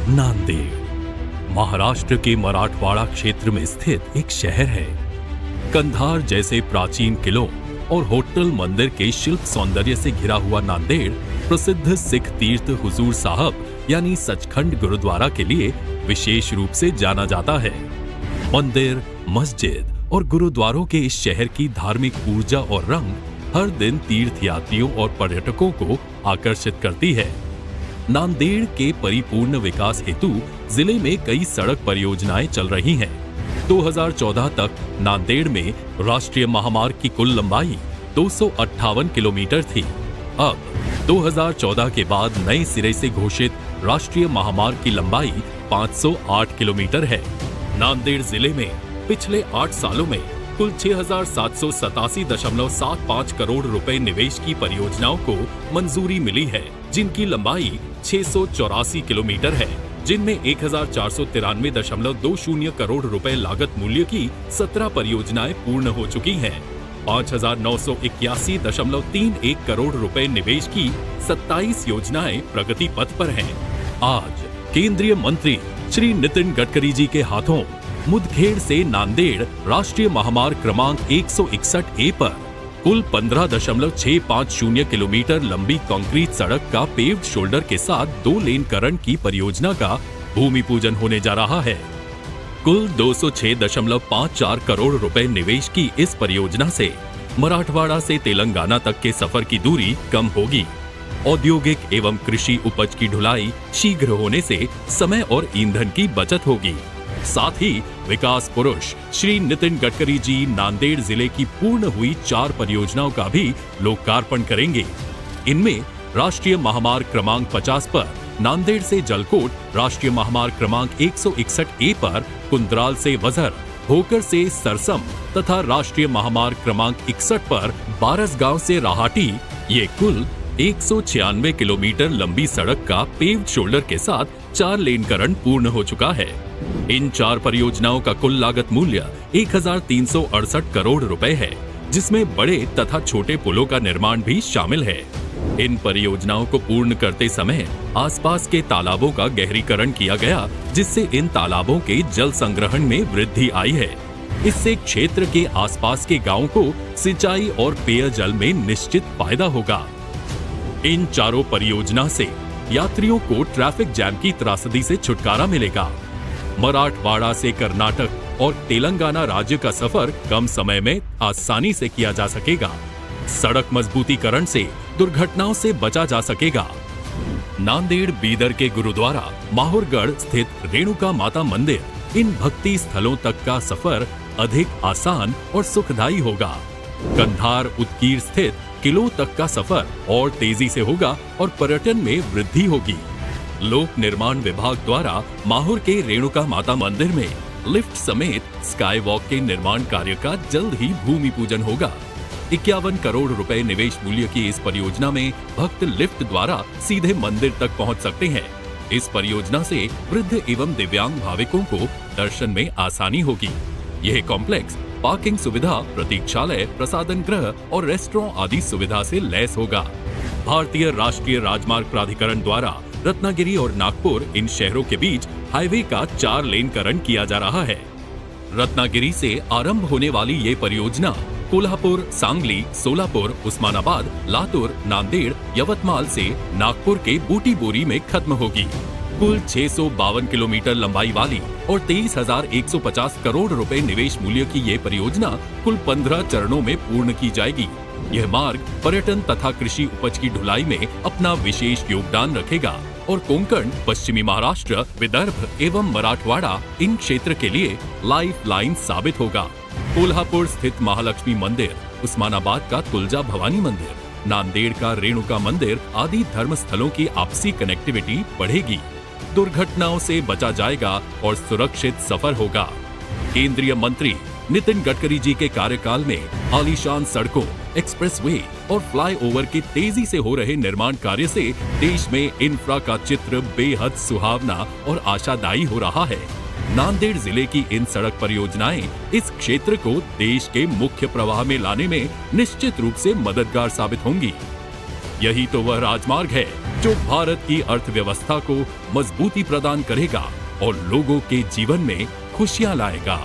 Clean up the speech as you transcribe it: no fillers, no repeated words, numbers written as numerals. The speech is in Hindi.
नांदेड़ महाराष्ट्र के मराठवाड़ा क्षेत्र में स्थित एक शहर है। कंधार जैसे प्राचीन किलों और होटल मंदिर के शिल्प सौंदर्य से घिरा हुआ नांदेड़ प्रसिद्ध सिख तीर्थ हुजूर साहब यानी सचखंड गुरुद्वारा के लिए विशेष रूप से जाना जाता है। मंदिर, मस्जिद और गुरुद्वारों के इस शहर की धार्मिक ऊर्जा और रंग हर दिन तीर्थयात्रियों और पर्यटकों को आकर्षित करती है। नांदेड़ के परिपूर्ण विकास हेतु जिले में कई सड़क परियोजनाएं चल रही हैं। 2014 तक नांदेड़ में राष्ट्रीय महामार्ग की कुल लंबाई 258 किलोमीटर थी। अब 2014 के बाद नए सिरे से घोषित राष्ट्रीय महामार्ग की लंबाई 508 किलोमीटर है। नांदेड़ जिले में पिछले 8 सालों में कुल 6,787.75 करोड़ रुपए निवेश की परियोजनाओं को मंजूरी मिली है, जिनकी लंबाई 684 किलोमीटर है, जिनमें 1,493.20 करोड़ रुपए लागत मूल्य की 17 परियोजनाएं पूर्ण हो चुकी हैं। 5,981.31 करोड़ रुपए निवेश की 27 योजनाएं प्रगति पथ पर हैं। आज केंद्रीय मंत्री श्री नितिन गडकरी जी के हाथों मुदखेड़ से नांदेड़ राष्ट्रीय महामार्ग क्रमांक 161A पर कुल 15.650 किलोमीटर लंबी कंक्रीट सड़क का पेव्ड शोल्डर के साथ 2 लेनकरण की परियोजना का भूमि पूजन होने जा रहा है। कुल 206.54 करोड़ रुपए निवेश की इस परियोजना से मराठवाड़ा से तेलंगाना तक के सफर की दूरी कम होगी। औद्योगिक एवं कृषि उपज की ढुलाई शीघ्र होने से समय और ईंधन की बचत होगी। साथ ही विकास पुरुष श्री नितिन गडकरी जी नांदेड़ जिले की पूर्ण हुई 4 परियोजनाओं का भी लोकार्पण करेंगे। इनमें राष्ट्रीय महामार्ग क्रमांक 50 पर नांदेड़ से जलकोट, राष्ट्रीय महामार्ग क्रमांक 161A पर कुंद्राल से वजर, होकर से सरसम तथा राष्ट्रीय महामार्ग क्रमांक 61 पर बारसगांव से राहाटी, ये कुल 196 किलोमीटर लंबी सड़क का पेव्ड शोल्डर के साथ 4 लेनकरण पूर्ण हो चुका है। इन 4 परियोजनाओं का कुल लागत मूल्य 1,368 करोड़ रुपए है, जिसमें बड़े तथा छोटे पुलों का निर्माण भी शामिल है। इन परियोजनाओं को पूर्ण करते समय आसपास के तालाबों का गहरीकरण किया गया, जिससे इन तालाबों के जल संग्रहण में वृद्धि आई है। इससे क्षेत्र के आसपास के गांवों को सिंचाई और पेयजल में निश्चित फायदा होगा। इन 4 परियोजना से यात्रियों को ट्रैफिक जैम की त्रासदी से छुटकारा मिलेगा। मराठवाड़ा से कर्नाटक और तेलंगाना राज्य का सफर कम समय में आसानी से किया जा सकेगा। सड़क मजबूतीकरण से दुर्घटनाओं से बचा जा सकेगा। नांदेड़ बीदर के गुरुद्वारा माहुरगढ़ स्थित रेणुका माता मंदिर, इन भक्ति स्थलों तक का सफर अधिक आसान और सुखदायी होगा। कंधार उदगीर स्थित किलों तक का सफर और तेजी से होगा और पर्यटन में वृद्धि होगी। लोक निर्माण विभाग द्वारा माहुर के रेणुका माता मंदिर में लिफ्ट समेत स्काई वॉक के निर्माण कार्य का जल्द ही भूमि पूजन होगा। 51 करोड़ रुपए निवेश मूल्य की इस परियोजना में भक्त लिफ्ट द्वारा सीधे मंदिर तक पहुंच सकते हैं। इस परियोजना से वृद्ध एवं दिव्यांग भाविकों को दर्शन में आसानी होगी। यह कॉम्प्लेक्स पार्किंग सुविधा, प्रतीक्षालय, प्रसादन गृह और रेस्टोरेंट आदि सुविधा से लैस होगा। भारतीय राष्ट्रीय राजमार्ग प्राधिकरण द्वारा रत्नागिरी और नागपुर, इन शहरों के बीच हाईवे का 4 लेनकरण किया जा रहा है। रत्नागिरी से आरंभ होने वाली ये परियोजना कोल्हापुर, सांगली, सोलापुर, उस्मानाबाद, लातूर, नांदेड़, यवतमाल से नागपुर के बूटीबोरी में खत्म होगी। कुल 652 किलोमीटर लंबाई वाली और 23,150 करोड़ रुपए निवेश मूल्य की ये परियोजना कुल 15 चरणों में पूर्ण की जाएगी। यह मार्ग पर्यटन तथा कृषि उपज की ढुलाई में अपना विशेष योगदान रखेगा और कोंकण, पश्चिमी महाराष्ट्र, विदर्भ एवं मराठवाड़ा, इन क्षेत्र के लिए लाइफ लाइन साबित होगा। कोल्हापुर स्थित महालक्ष्मी मंदिर, उस्मानाबाद का तुलजा भवानी मंदिर, नांदेड़ का रेणुका मंदिर आदि धर्म स्थलों की आपसी कनेक्टिविटी बढ़ेगी। दुर्घटनाओं से बचा जाएगा और सुरक्षित सफर होगा। केंद्रीय मंत्री नितिन गडकरी जी के कार्यकाल में आलीशान सड़कों, एक्सप्रेसवे और फ्लाईओवर के तेजी से हो रहे निर्माण कार्य से देश में इंफ्रा का चित्र बेहद सुहावना और आशादायी हो रहा है। नांदेड़ जिले की इन सड़क परियोजनाएं इस क्षेत्र को देश के मुख्य प्रवाह में लाने में निश्चित रूप से मददगार साबित होंगी। यही तो वह राजमार्ग है जो भारत की अर्थव्यवस्था को मजबूती प्रदान करेगा और लोगों के जीवन में खुशियां लाएगा।